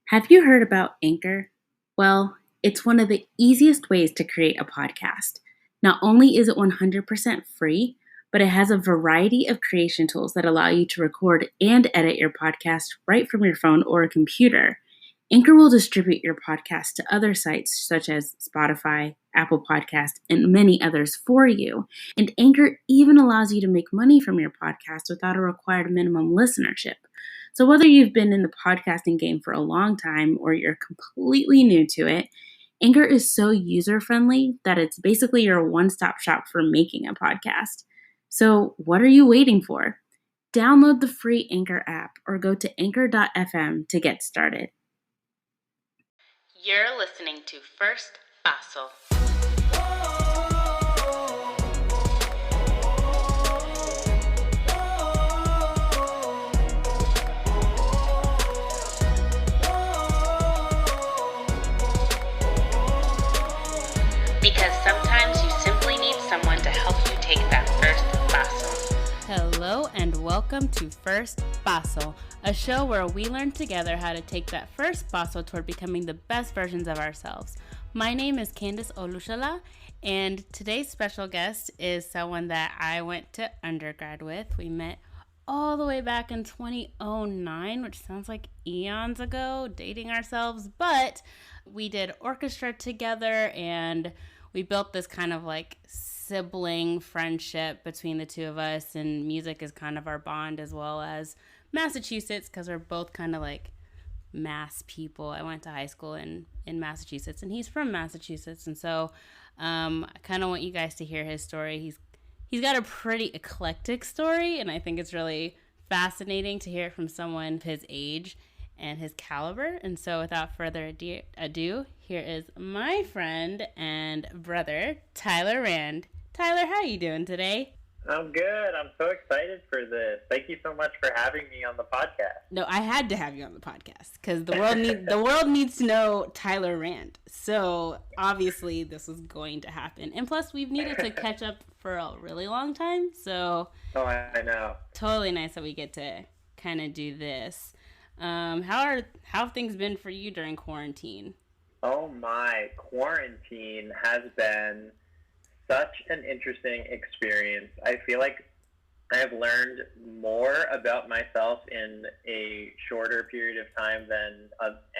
Have you heard about Anchor? Well, it's one of the easiest ways to create a podcast. Not only is it 100% free, but it has a variety of creation tools that allow you to record and edit your podcast right from your phone or a computer. Anchor will distribute your podcast to other sites such as Spotify, Apple Podcasts, and many others for you. And Anchor even allows you to make money from your podcast without a required minimum listenership. So whether you've been in the podcasting game for a long time or you're completely new to it, Anchor is so user-friendly that it's basically your one-stop shop for making a podcast. So what are you waiting for? Download the free Anchor app or go to anchor.fm to get started. You're listening to First Paso. Because sometimes you simply need someone to help you take that first paso. Hello and welcome to First Paso, a show where we learn together how to take that first paso toward becoming the best versions of ourselves. My name is Candice Olushala, and today's special guest is someone that I went to undergrad with. We met all the way back in 2009, which sounds like eons ago, dating ourselves, but we did orchestra together, and we built this kind of like sibling friendship between the two of us, and music is kind of our bond, as well as Massachusetts, because we're both kind of like Mass people. I went to high school in Massachusetts, and he's from Massachusetts, and so I kind of want you guys to hear his story. He's got a pretty eclectic story, and I think it's really fascinating to hear it from someone his age and his caliber. And so without further ado, here is my friend and brother, Tyler Rand. Tyler, how are you doing today? I'm good. I'm so excited for this. Thank you so much for having me on the podcast. No, I had to have you on the podcast because the world needs to know Tyler Rand. So obviously this is going to happen. And plus we've needed to catch up for a really long time. So I know. Totally nice that we get to kind of do this. How have things been for you during quarantine? Oh my, quarantine has been such an interesting experience. I feel like I have learned more about myself in a shorter period of time than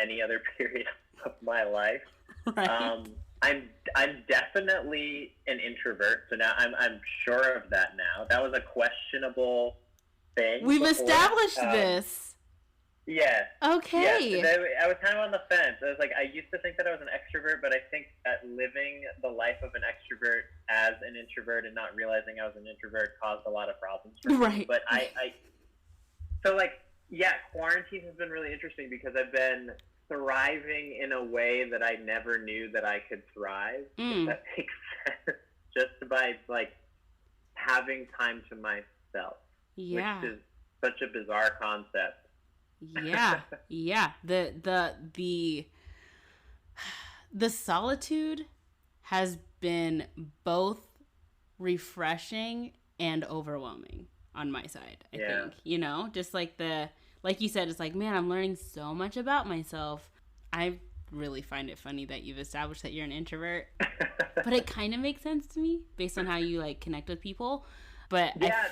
any other period of my life. Right. I'm definitely an introvert, so now I'm sure of that now. That was a questionable thing. We've before. established this. Yeah. Okay. Yeah, I was kind of on the fence. I was like, I used to think that I was an extrovert, but I think that living the life of an extrovert as an introvert and not realizing I was an introvert caused a lot of problems for me. Right. But quarantine has been really interesting because I've been thriving in a way that I never knew that I could thrive. If that makes sense. Just by like having time to myself. Yeah. Which is such a bizarre concept. Yeah. The solitude has been both refreshing and overwhelming on my side, I think. You know, just like you said, it's like, man, I'm learning so much about myself. I really find it funny that you've established that you're an introvert, but it kind of makes sense to me based on how you like connect with people. But yeah,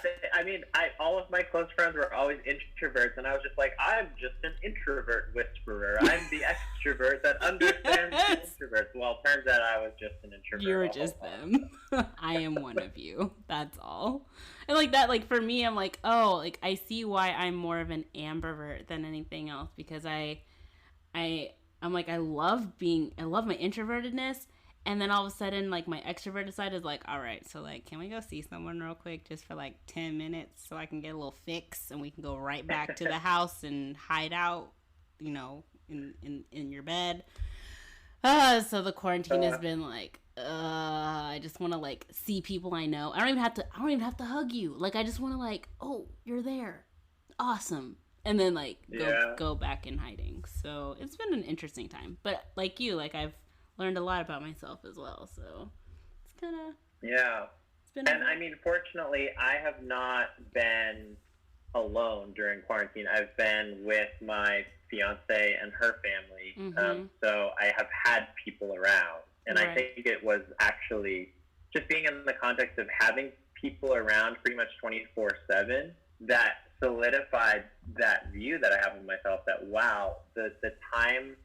all of my close friends were always introverts, and I was just like, I'm just an introvert whisperer. I'm the extrovert that understands the introverts. Well, it turns out I was just an introvert. You're just them. I am one of you. That's all. And like that, like for me, I'm like, oh, like I see why I'm more of an ambivert than anything else, because I'm like, I love my introvertedness. And then all of a sudden, like, my extroverted side is like, all right, so, like, can we go see someone real quick just for, like, 10 minutes so I can get a little fix and we can go right back to the house and hide out, you know, in your bed. So the quarantine has been like, I just want to, like, see people I know. I don't even have to hug you. Like, I just want to, like, oh, you're there. Awesome. And then, like, go back in hiding. So it's been an interesting time. But, like you, like, I've learned a lot about myself as well, so it's kind of I mean, fortunately, I have not been alone during quarantine. I've been with my fiance and her family. Mm-hmm. So I have had people around. And Right. I think it was actually just being in the context of having people around pretty much 24/7 that solidified that view that I have of myself, that, wow, the time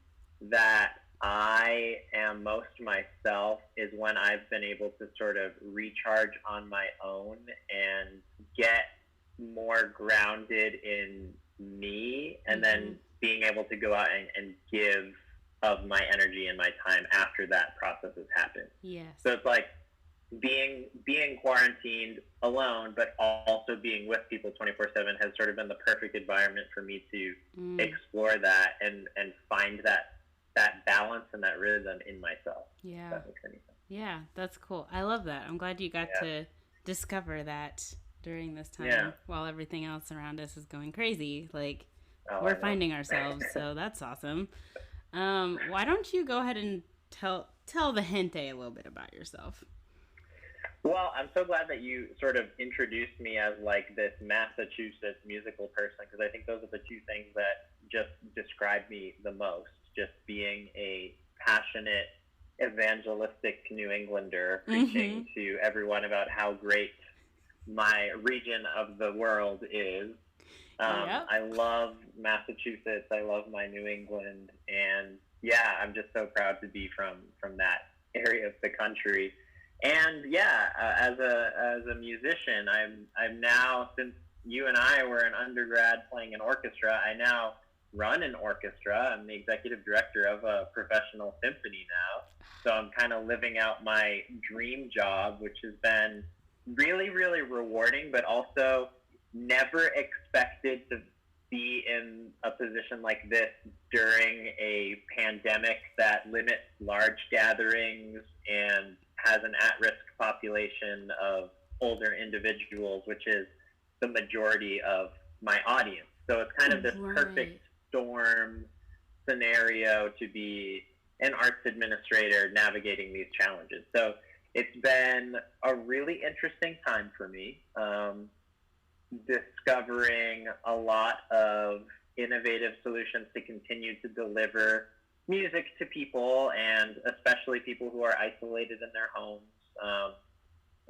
that I am most myself is when I've been able to sort of recharge on my own and get more grounded in me, and then being able to go out and give of my energy and my time after that process has happened. Yes. So it's like being quarantined alone, but also being with people 24/7 has sort of been the perfect environment for me to explore that and find that balance and that rhythm in myself. Yeah. If that makes any sense. Yeah, that's cool. I love that. I'm glad you got to discover that during this time while everything else around us is going crazy. Like, we're finding ourselves, so that's awesome. Why don't you go ahead and tell the gente a little bit about yourself? Well, I'm so glad that you sort of introduced me as like this Massachusetts musical person, because I think those are the two things that just describe me the most. Just being a passionate, evangelistic New Englander, preaching to everyone about how great my region of the world is. I love Massachusetts. I love my New England, and yeah, I'm just so proud to be from that area of the country. And yeah, as a musician, I'm now, since you and I were an undergrad playing an orchestra, I now run an orchestra. I'm the executive director of a professional symphony now. So I'm kind of living out my dream job, which has been really, really rewarding, but also never expected to be in a position like this during a pandemic that limits large gatherings and has an at-risk population of older individuals, which is the majority of my audience. So it's kind of this perfect storm scenario to be an arts administrator navigating these challenges. So it's been a really interesting time for me, discovering a lot of innovative solutions to continue to deliver music to people, and especially people who are isolated in their homes.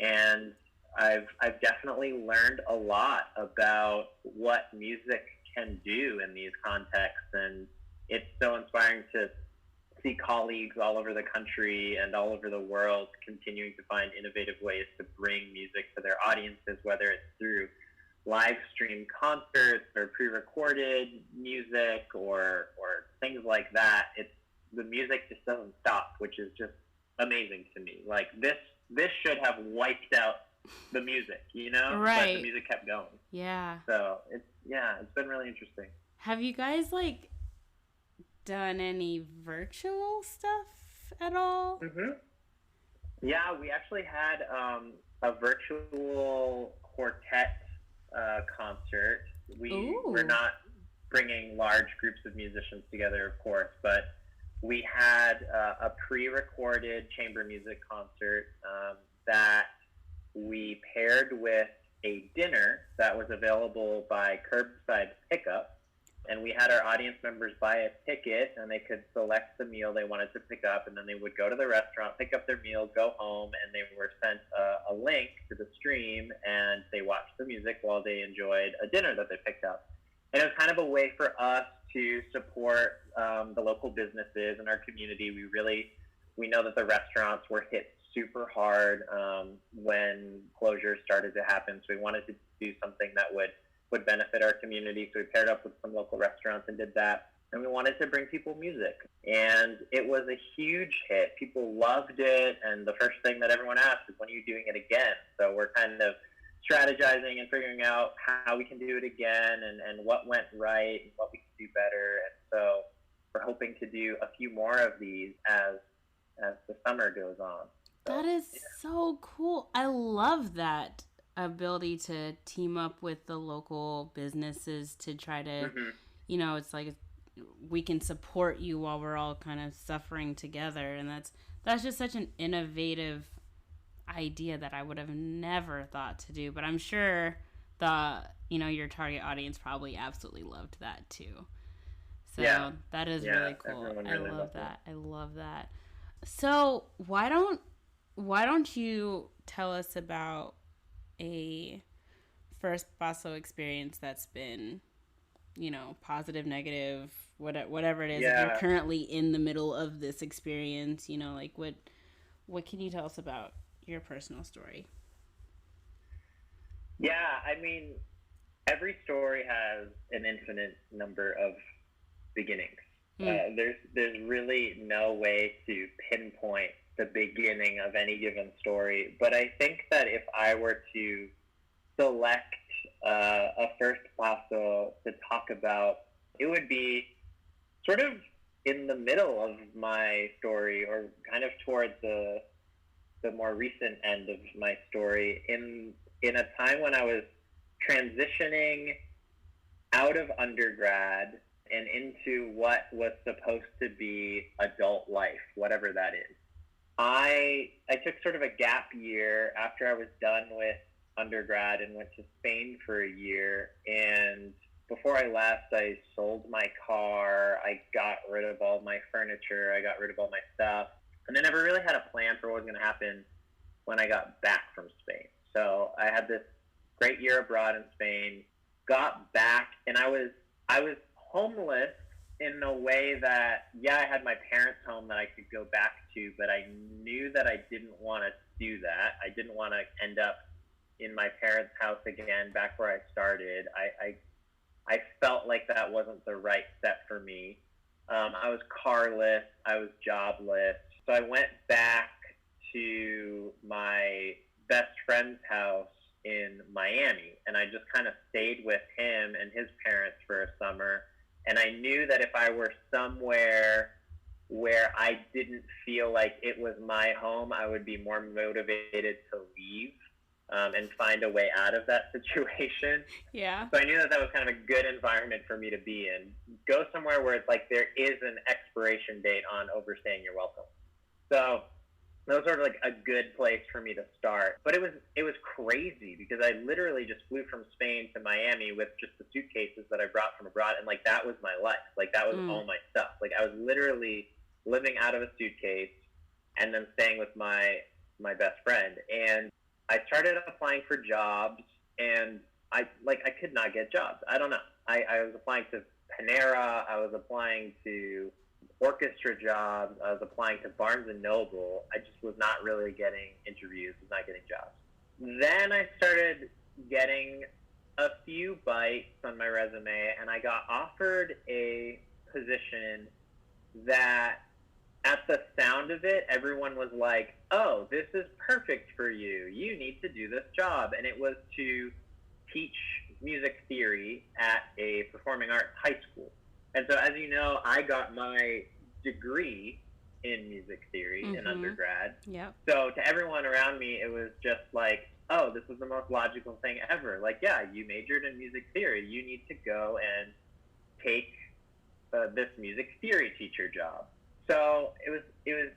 And I've definitely learned a lot about what music can do in these contexts, and it's so inspiring to see colleagues all over the country and all over the world continuing to find innovative ways to bring music to their audiences, whether it's through live stream concerts or pre-recorded music or things like that. The music just doesn't stop, which is just amazing to me. Like, this should have wiped out the music, you know? Right. But the music kept going. Yeah. So it's been really interesting. Have you guys like done any virtual stuff at all? Yeah, we actually had a virtual Quartet concert. We're not bringing large groups of musicians together, of course, but we had a pre-recorded chamber music concert that we paired with a dinner that was available by curbside pickup. And we had our audience members buy a ticket, and they could select the meal they wanted to pick up, and then they would go to the restaurant, pick up their meal, go home, and they were sent a link to the stream, and they watched the music while they enjoyed a dinner that they picked up. And it was kind of a way for us to support the local businesses in our community. We know that the restaurants were hit super hard when closures started to happen, so we wanted to do something that would benefit our community. So we paired up with some local restaurants and did that. And we wanted to bring people music. And it was a huge hit. People loved it. And the first thing that everyone asked is, when are you doing it again? So we're kind of strategizing and figuring out how we can do it again, and what went right and what we can do better. And so we're hoping to do a few more of these as the summer goes on. So, that is so cool. I love that ability to team up with the local businesses to try to, it's like we can support you while we're all kind of suffering together. And that's just such an innovative idea that I would have never thought to do. But I'm sure your target audience probably absolutely loved that too. So that is really cool. I love that. I love that. So why don't you tell us about a First Paso experience that's been, positive, negative, whatever it is. If you're currently in the middle of this experience, like what can you tell us about your personal story? Yeah, I mean, every story has an infinite number of beginnings. There's really no way to pinpoint the beginning of any given story, but I think that if I were to select a First Paso to talk about, it would be sort of in the middle of my story, or kind of towards the more recent end of my story, in a time when I was transitioning out of undergrad and into what was supposed to be adult life, whatever that is. I took sort of a gap year after I was done with undergrad and went to Spain for a year. And before I left, I sold my car. I got rid of all my furniture. I got rid of all my stuff. And I never really had a plan for what was going to happen when I got back from Spain. So I had this great year abroad in Spain, got back, and I was homeless in a way that, I had my parents' home that I could go back to, but I knew that I didn't want to do that. I didn't want to end up in my parents' house again, back where I started. I felt like that wasn't the right step for me. I was carless. I was jobless. So I went back to my best friend's house in Miami, and I just kind of stayed with him and his parents for a summer. And I knew that if I were somewhere where I didn't feel like it was my home, I would be more motivated to leave and find a way out of that situation. Yeah. So I knew that was kind of a good environment for me to be in. Go somewhere where it's like there is an expiration date on overstaying your welcome. So that was sort of like a good place for me to start. But it was crazy because I literally just flew from Spain to Miami with just the suitcases that I brought from abroad. And like, that was my life. Like, that was all my stuff. Like, I was literally living out of a suitcase and then staying with my best friend. And I started applying for jobs, and I could not get jobs. I don't know. I was applying to Panera. I was applying to Orchestra jobs. I was applying to Barnes and Noble. I just was not really getting interviews, was not getting jobs. Then I started getting a few bites on my resume, and I got offered a position that, at the sound of it, everyone was like, oh, this is perfect for you. You need to do this job. And it was to teach music theory at a performing arts high school. And so, as you know, I got my degree in music theory in undergrad. Yep. So to everyone around me, it was just like, oh, this is the most logical thing ever. Like, yeah, you majored in music theory. You need to go and take this music theory teacher job. So it was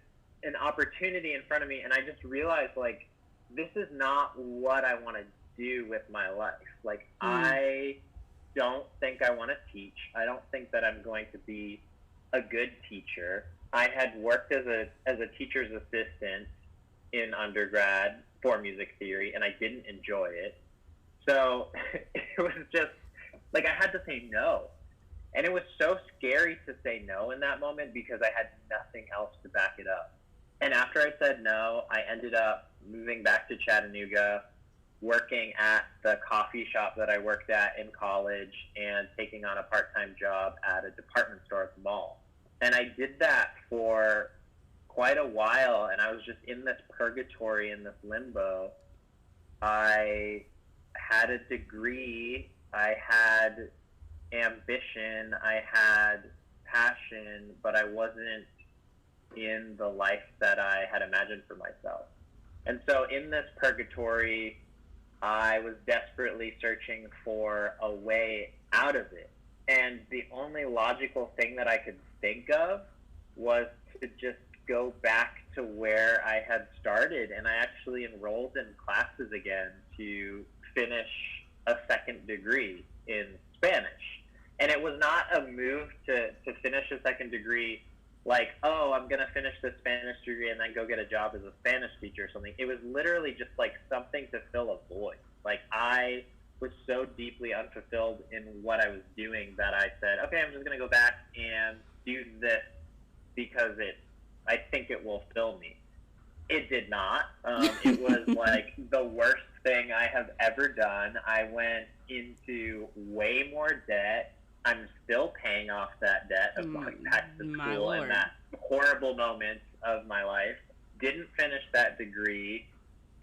an opportunity in front of me, and I just realized, like, this is not what I want to do with my life. Like, I don't think I want to teach. I don't think that I'm going to be a good teacher. I had worked as a teacher's assistant in undergrad for music theory, and I didn't enjoy it. So it was just, like, I had to say no. And it was so scary to say no in that moment because I had nothing else to back it up. And after I said no, I ended up moving back to Chattanooga, working at the coffee shop that I worked at in college, and taking on a part-time job at a department store at the mall. And I did that for quite a while, and I was just in this purgatory, in this limbo. I had a degree, I had ambition, I had passion, but I wasn't in the life that I had imagined for myself. And so in this purgatory, I was desperately searching for a way out of it. And the only logical thing that I could think of was to just go back to where I had started. And I actually enrolled in classes again to finish a second degree in Spanish. And it was not a move to finish a second degree like, oh, I'm going to finish this Spanish degree and then go get a job as a Spanish teacher or something. It was literally just like something to fill a void. Like, I was so deeply unfulfilled in what I was doing that I said, okay, I'm just going to go back and do this because I think it will fill me. It did not. It was like the worst thing I have ever done. I went into way more debt. I'm still paying off that debt of going back to school in that horrible moment of my life. Didn't finish that degree.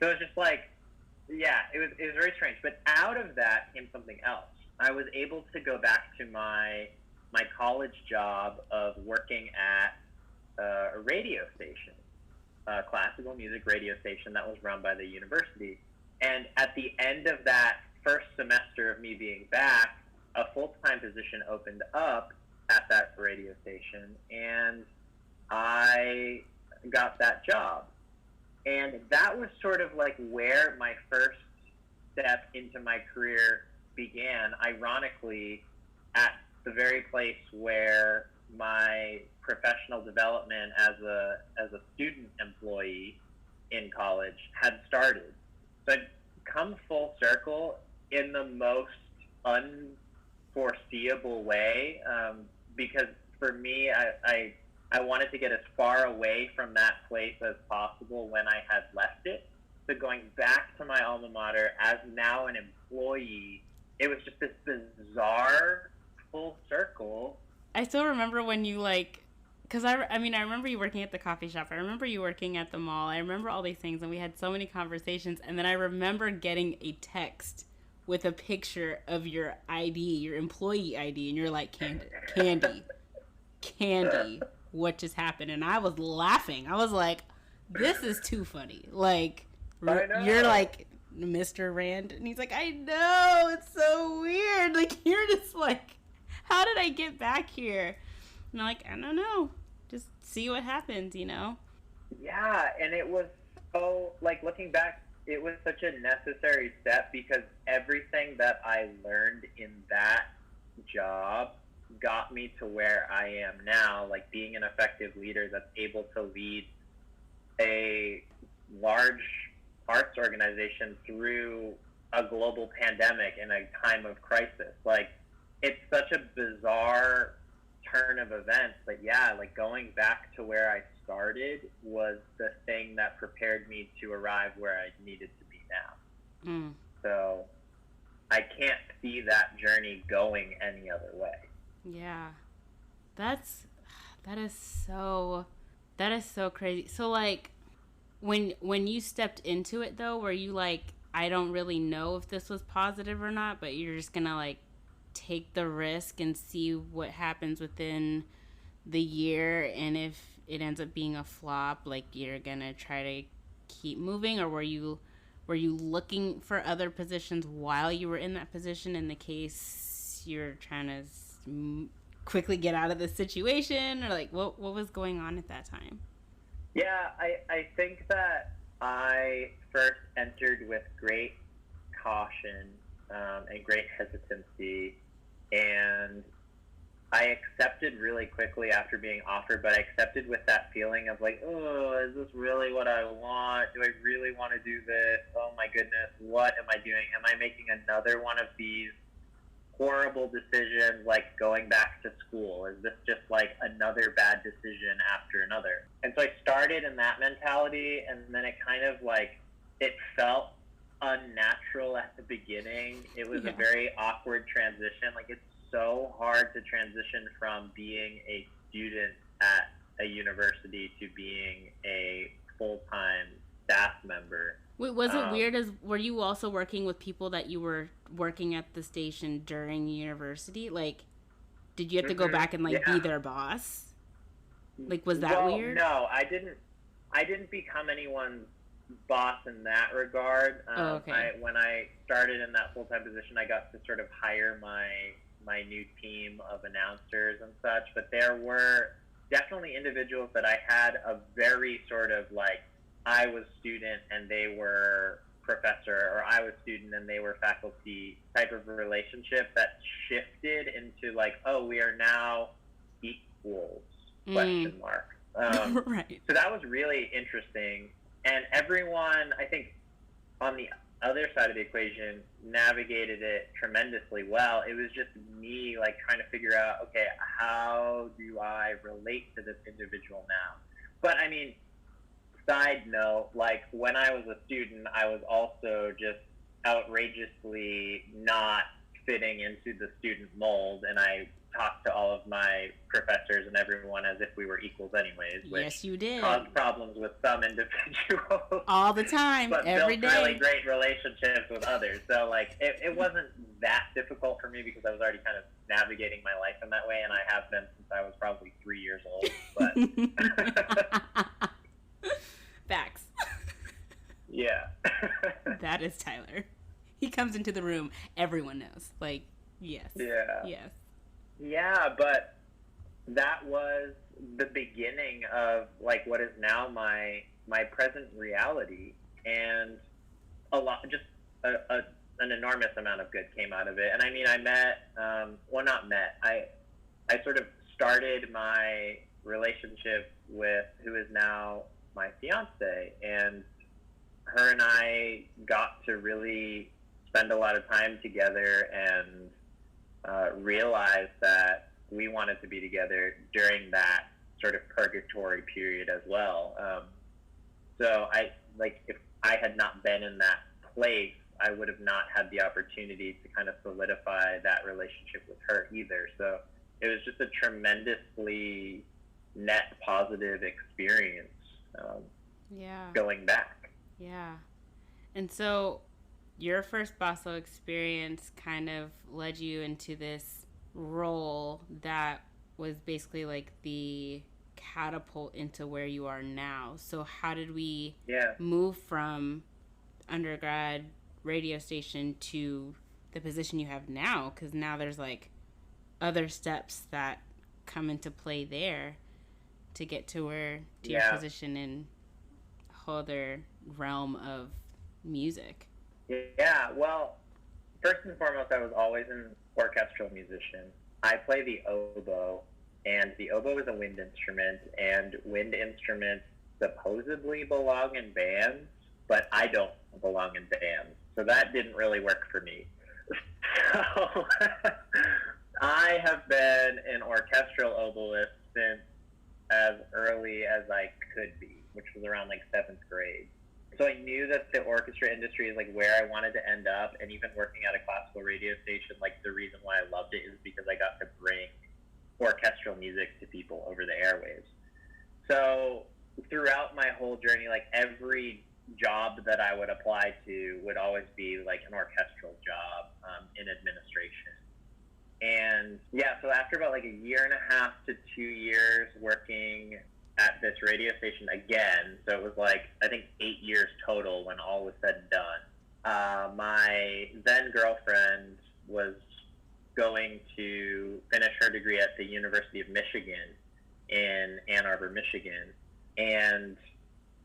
So it was just like, yeah, it was very strange. But out of that came something else. I was able to go back to my college job of working at a radio station, a classical music radio station that was run by the university. And at the end of that first semester of me being back, a full-time position opened up at that radio station, and I got that job. And that was sort of like where my first step into my career began, ironically, at the very place where my professional development as a student employee in college had started. So I'd come full circle in the most unforeseeable way, because for me, I wanted to get as far away from that place as possible when I had left it. So going back to my alma mater as now an employee, it was just this bizarre full circle. I still remember when you because I remember you working at the coffee shop. I remember you working at the mall. I remember all these things, and we had so many conversations. And then I remember getting a text with a picture of your ID, your employee ID, and you're like, Candy, what just happened? And I was laughing. I was like, this is too funny. Like, you're like, Mr. Rand, and he's like, I know, it's so weird. Like, you're just like, how did I get back here? And I'm like, I don't know. Just see what happens, you know? Yeah, and it was so, like, looking back, it was such a necessary step because everything that I learned in that job got me to where I am now, like being an effective leader that's able to lead a large arts organization through a global pandemic in a time of crisis. Like, it's such a bizarre turn of events, but yeah, like going back to where I started was the thing that prepared me to arrive where I needed to be now. So I can't see that journey going any other way. Yeah, that is so crazy. So like, when you stepped into it though, were you like, I don't really know if this was positive or not, but you're just gonna like take the risk and see what happens within the year, and if it ends up being a flop, like you're gonna try to keep moving? Or were you looking for other positions while you were in that position in the case you're trying to quickly get out of the situation? Or like, what was going on at that time? Yeah, I think that I first entered with great caution and great hesitancy, and I accepted really quickly after being offered, but I accepted with that feeling of like, oh, is this really what I want? Do I really want to do this? Oh my goodness, what am I doing? Am I making another one of these horrible decisions, like going back to school? Is this just like another bad decision after another? And so I started in that mentality, and then it kind of like, it felt unnatural at the beginning. It was a very awkward transition. Like, it's so hard to transition from being a student at a university to being a full-time staff member. Wait, was it weird? Were you also working with people that you were working at the station during university? Like, did you have to go back and like be their boss? Like, was that weird? No, I didn't become anyone's boss in that regard. When I started in that full-time position, I got to sort of hire my new team of announcers and such, but there were definitely individuals that I had a very sort of like, I was student and they were professor or I was student and they were faculty type of relationship that shifted into like, oh, we are now equals, question mark. Right. So that was really interesting. And everyone, I think, on the other side of the equation navigated it tremendously well. It was just me like trying to figure out, okay, how do I relate to this individual now? But I mean, side note, like when I was a student, I was also just outrageously not fitting into the student mold, and I talked to all of my professors and everyone as if we were equals anyways, which yes, you did. caused problems with some individuals. All the time, but every built day. really great relationships with others. So like it wasn't that difficult for me because I was already kind of navigating my life in that way, and I have been since I was probably 3 years old. But Facts. yeah. That is Tyler. He comes into the room, everyone knows. Like, yes. Yeah. Yes. Yeah, but that was the beginning of like what is now my present reality, and a lot, just an enormous amount of good came out of it. And I mean, I met, I sort of started my relationship with who is now my fiance, and her and I got to really spend a lot of time together and realized that we wanted to be together during that sort of purgatory period as well. So if I had not been in that place, I would have not had the opportunity to kind of solidify that relationship with her either. So it was just a tremendously net positive experience going back. Yeah. And so your First Paso experience kind of led you into this role that was basically like the catapult into where you are now. So how did we move from undergrad radio station to the position you have now? Because now there's like other steps that come into play there to get to your position in a whole other realm of music. Yeah, well, first and foremost, I was always an orchestral musician. I play the oboe, and the oboe is a wind instrument, and wind instruments supposedly belong in bands, but I don't belong in bands, so that didn't really work for me. So I have been an orchestral oboist since as early as I could be, which was around like 7th grade. So I knew that the orchestra industry is like where I wanted to end up, and even working at a classical radio station, like the reason why I loved it is because I got to bring orchestral music to people over the airwaves. So throughout my whole journey, like every job that I would apply to would always be like an orchestral job in administration. And yeah, so after about like a year and a half to 2 years working at this radio station again, so it was like I think 8 years total when all was said and done. My then girlfriend was going to finish her degree at the University of Michigan in Ann Arbor, Michigan, and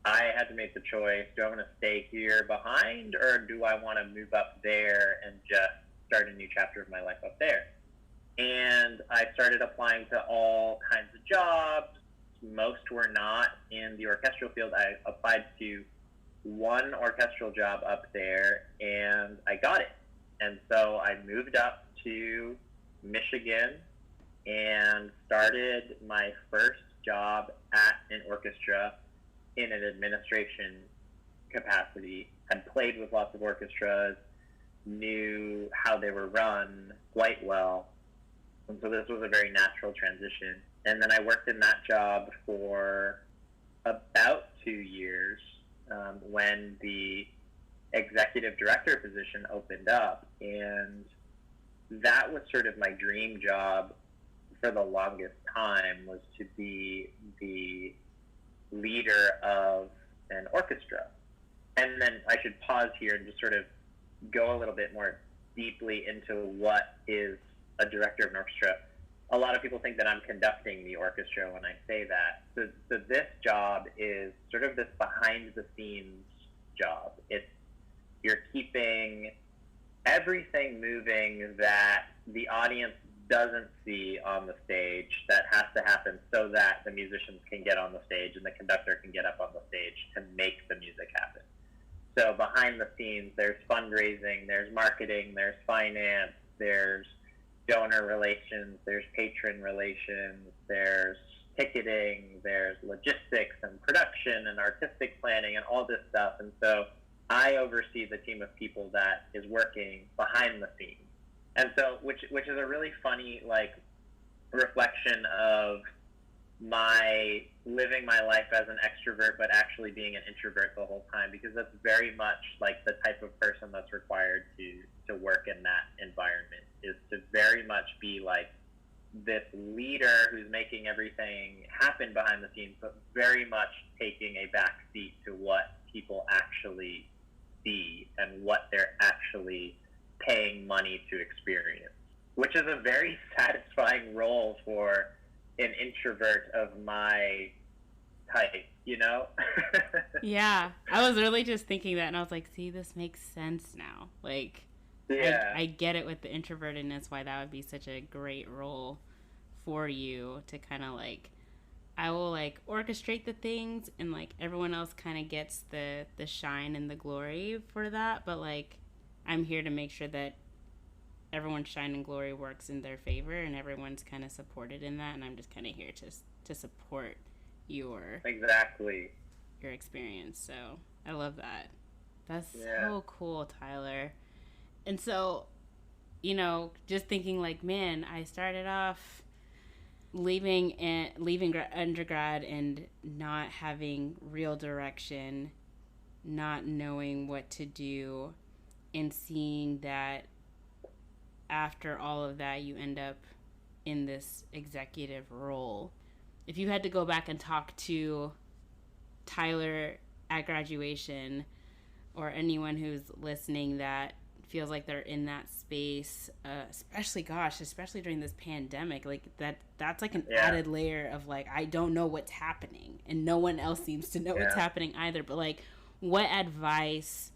I had to make the choice: do I want to stay here behind, or do I want to move up there and just start a new chapter of my life up there? And I started applying to all kinds of jobs. Most were not in the orchestral field. I applied to one orchestral job up there, and I got it. And so I moved up to Michigan and started my first job at an orchestra in an administration capacity. Had played with lots of orchestras, knew how they were run quite well. And so this was a very natural transition. And then I worked in that job for about 2 years when the executive director position opened up. And that was sort of my dream job for the longest time, was to be the leader of an orchestra. And then I should pause here and just sort of go a little bit more deeply into what is a director of an orchestra. A lot of people think that I'm conducting the orchestra when I say that. So this job is sort of this behind-the-scenes job. It's you're keeping everything moving that the audience doesn't see on the stage that has to happen so that the musicians can get on the stage and the conductor can get up on the stage to make the music happen. So behind the scenes, there's fundraising, there's marketing, there's finance, there's donor relations, there's patron relations, there's ticketing, there's logistics and production and artistic planning and all this stuff. And so I oversee the team of people that is working behind the scenes. And so, which is a really funny, like, reflection of my living my life as an extrovert, but actually being an introvert the whole time, because that's very much like the type of person that's required to work in that environment, is to very much be like this leader who's making everything happen behind the scenes, but very much taking a back seat to what people actually see and what they're actually paying money to experience, which is a very satisfying role for an introvert of my type, you know? Yeah, I was really just thinking that, and I was like, see, this makes sense now. Like, yeah. I get it with the introvertedness, why that would be such a great role for you to kind of like, I will like orchestrate the things, and like everyone else kind of gets the shine and the glory for that, but like I'm here to make sure that everyone's shine and glory works in their favor, and everyone's kind of supported in that, and I'm just kind of here to support your experience. So I love that. That's so cool, Tyler. And so, you know, just thinking like, man, I started off leaving undergrad and not having real direction, not knowing what to do, and seeing that after all of that, you end up in this executive role. If you had to go back and talk to Tyler at graduation, or anyone who's listening that feels like they're in that space, especially during this pandemic, like that's like an added layer of like, I don't know what's happening, and no one else seems to know what's happening either. But like, what advice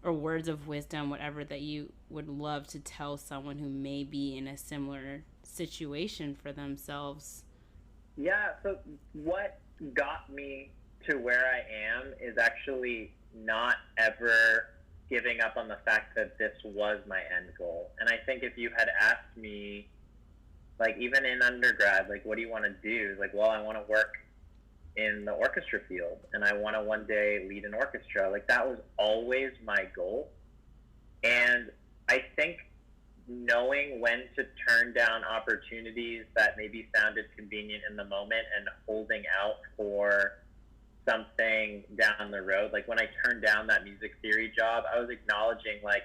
or words of wisdom, whatever, that you would love to tell someone who may be in a similar situation for themselves? Yeah, so what got me to where I am is actually not ever giving up on the fact that this was my end goal. And I think if you had asked me, like, even in undergrad, like, what do you want to do? Like, well, I want to work in the orchestra field, and I want to one day lead an orchestra. Like, that was always my goal. And I think knowing when to turn down opportunities that maybe sounded convenient in the moment and holding out for something down the road. Like, when I turned down that music theory job, I was acknowledging, like,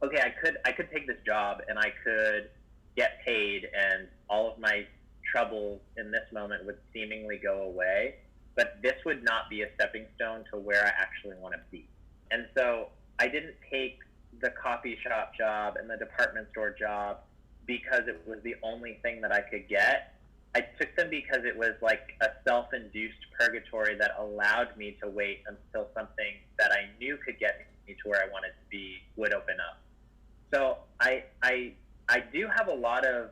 okay, I could take this job and I could get paid, and all of my troubles in this moment would seemingly go away, but this would not be a stepping stone to where I actually want to be. And so I didn't take the coffee shop job and the department store job because it was the only thing that I could get. I took them because it was like a self-induced purgatory that allowed me to wait until something that I knew could get me to where I wanted to be would open up. So I do have a lot of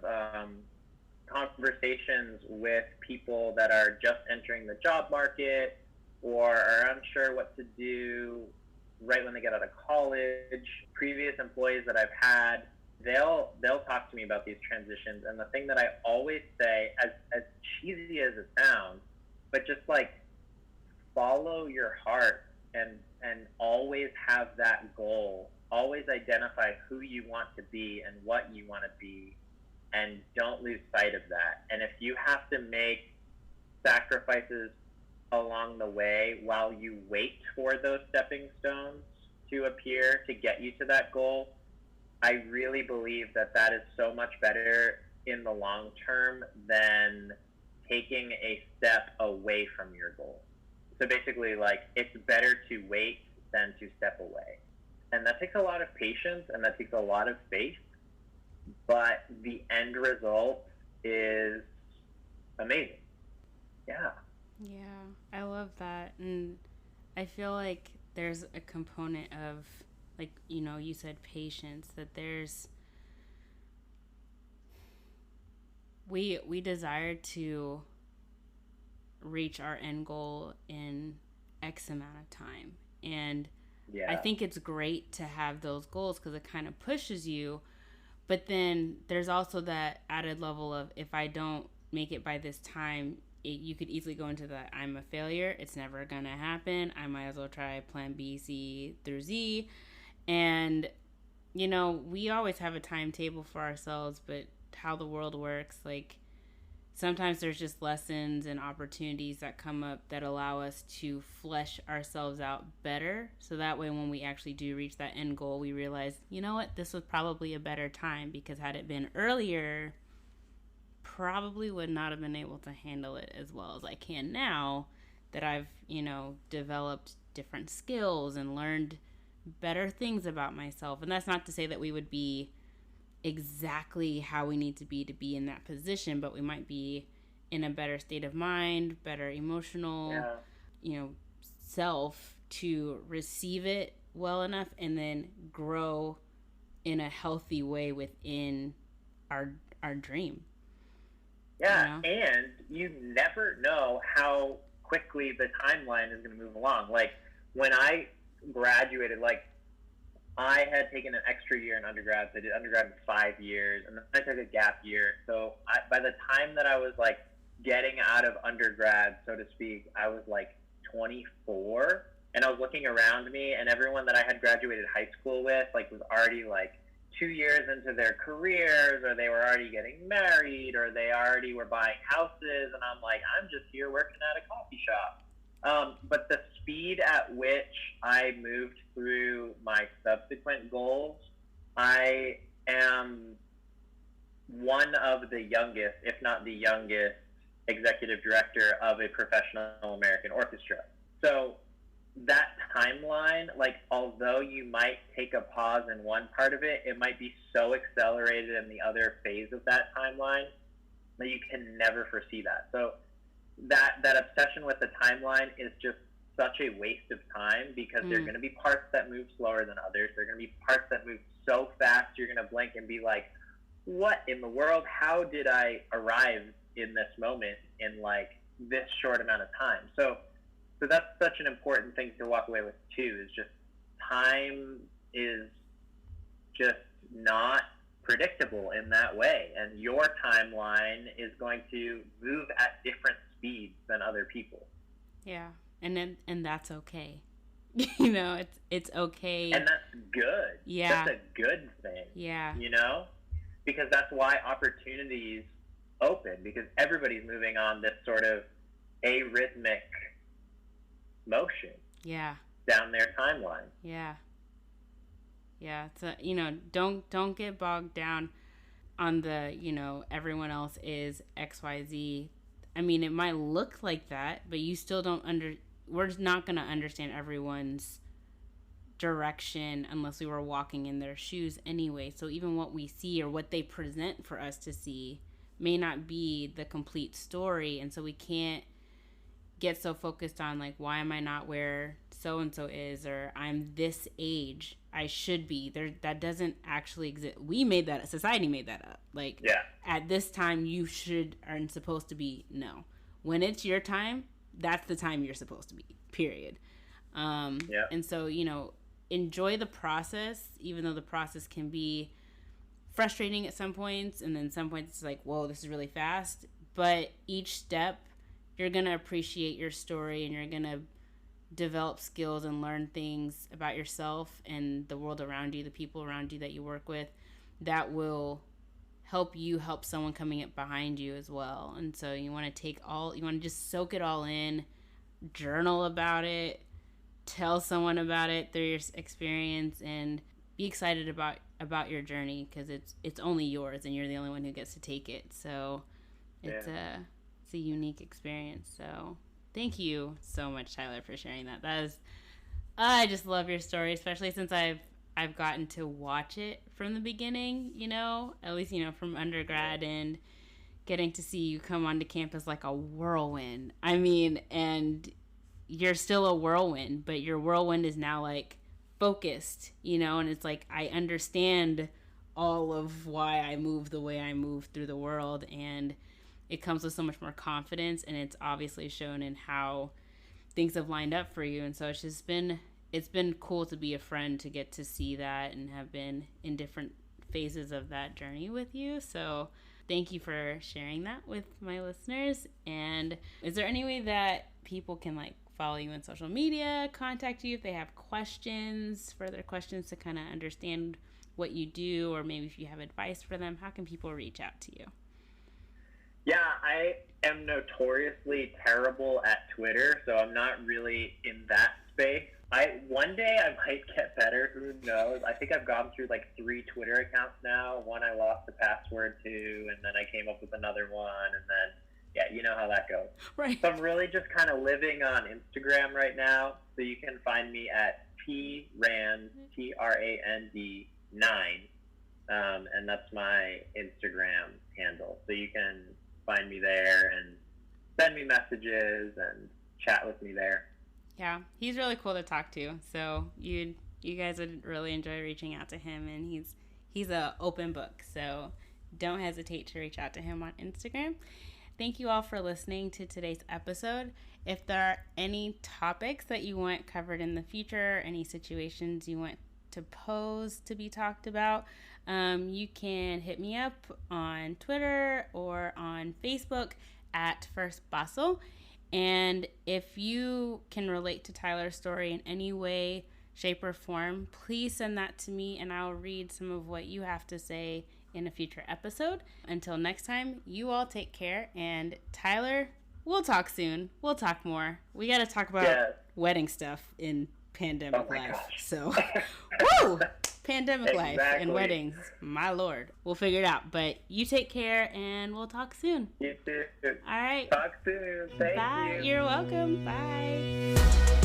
conversations with people that are just entering the job market or are unsure what to do right when they get out of college. Previous employees that I've had, they'll talk to me about these transitions, and the thing that I always say, as cheesy as it sounds, but just like follow your heart and always have that goal. Always identify who you want to be and what you want to be, and don't lose sight of that. And if you have to make sacrifices along the way while you wait for those stepping stones to appear to get you to that goal, I really believe that that is so much better in the long term than taking a step away from your goal. So basically, like, it's better to wait than to step away. And that takes a lot of patience and that takes a lot of faith, but the end result is amazing. Yeah. Yeah, I love that. And I feel like there's a component of like, you said patience, that we desire to reach our end goal in X amount of time. And I think it's great to have those goals because it kind of pushes you. But then there's also that added level of, if I don't make it by this time, you could easily go into the I'm a failure. It's never going to happen. I might as well try plan B, C through Z. And, we always have a timetable for ourselves, but how the world works, like, sometimes there's just lessons and opportunities that come up that allow us to flesh ourselves out better. So that way, when we actually do reach that end goal, we realize, you know what, this was probably a better time, because had it been earlier, probably would not have been able to handle it as well as I can now that I've, developed different skills and learned better things about myself. And that's not to say that we would be exactly how we need to be in that position, but we might be in a better state of mind, better emotional, self to receive it well enough and then grow in a healthy way within our dream. Yeah, and you never know how quickly the timeline is going to move along. Like, when I graduated, like, I had taken an extra year in undergrad, so I did undergrad in 5 years, and then I took a gap year. So by the time that I was, like, getting out of undergrad, so to speak, I was, like, 24, and I was looking around me, and everyone that I had graduated high school with, like, was already, like, 2 years into their careers, or they were already getting married, or they already were buying houses, and I'm like, I'm just here working at a coffee shop. But the speed at which I moved through my subsequent goals, I am one of the youngest, if not the youngest, executive director of a professional American orchestra. So that timeline, like, although you might take a pause in one part of it, it might be so accelerated in the other phase of that timeline that you can never foresee that. So that obsession with the timeline is just such a waste of time, because there are going to be parts that move slower than others. There are going to be parts that move so fast you're going to blink and be like, what in the world? How did I arrive in this moment in, like, this short amount of time? So that's such an important thing to walk away with too, is just time is just not predictable in that way, and your timeline is going to move at different speeds than other people. Yeah, and that's okay. It's okay, and that's good. Yeah, that's a good thing. Yeah, because that's why opportunities open, because everybody's moving on this sort of arrhythmic motion. Yeah, down their timeline. Yeah. It's don't get bogged down on the, everyone else is XYZ. I mean, it might look like that, but you still we're not going to understand everyone's direction unless we were walking in their shoes anyway. So even what we see or what they present for us to see may not be the complete story. And so we can't get so focused on, like, why am I not where so-and-so is, or I'm this age, I should be there. That doesn't actually exist. Society made that up. Like, at this time you are supposed to be. No, when it's your time, that's the time you're supposed to be, period. And so, enjoy the process, even though the process can be frustrating at some points, and then some points it's like, whoa, this is really fast. But each step, you're going to appreciate your story, and you're going to develop skills and learn things about yourself and the world around you, the people around you that you work with, that will help you help someone coming up behind you as well. And so you want to just soak it all in, journal about it, tell someone about it through your experience, and be excited about your journey, because it's only yours and you're the only one who gets to take it. So it's a unique experience. So thank you so much, Tyler, for sharing that. I just love your story, especially since I've gotten to watch it from the beginning, at least, from undergrad, and getting to see you come onto campus like a whirlwind. I mean, and you're still a whirlwind, but your whirlwind is now like focused, and it's like I understand all of why I move the way I move through the world, and it comes with so much more confidence, and it's obviously shown in how things have lined up for you. And so it's been cool to be a friend, to get to see that and have been in different phases of that journey with you. So thank you for sharing that with my listeners. And is there any way that people can follow you on social media, contact you if they have further questions to kind of understand what you do, or maybe if you have advice for them? How can people reach out to you? Yeah, I am notoriously terrible at Twitter, so I'm not really in that space. One day I might get better, who knows? I think I've gone through 3 Twitter accounts now. One I lost the password to, and then I came up with another one, and then, yeah, you know how that goes. Right. So I'm really just kind of living on Instagram right now, so you can find me at trand, TRAND 9, and that's my Instagram handle. So you can find me there and send me messages and chat with me there. Yeah, he's really cool to talk to. So you guys would really enjoy reaching out to him, and he's a open book. So don't hesitate to reach out to him on Instagram. Thank you all for listening to today's episode. If there are any topics that you want covered in the future, any situations you want to pose to be talked about, you can hit me up on Twitter or on Facebook at First Paso. And if you can relate to Tyler's story in any way, shape, or form, please send that to me, and I'll read some of what you have to say in a future episode. Until next time, you all take care. And Tyler, we'll talk soon. We'll talk more. We got to talk about wedding stuff in pandemic life. Gosh. So, woo! Pandemic life and weddings. My Lord. We'll figure it out. But you take care, and we'll talk soon. You too. All right. Talk soon. Thank Bye. you. You're welcome. Bye.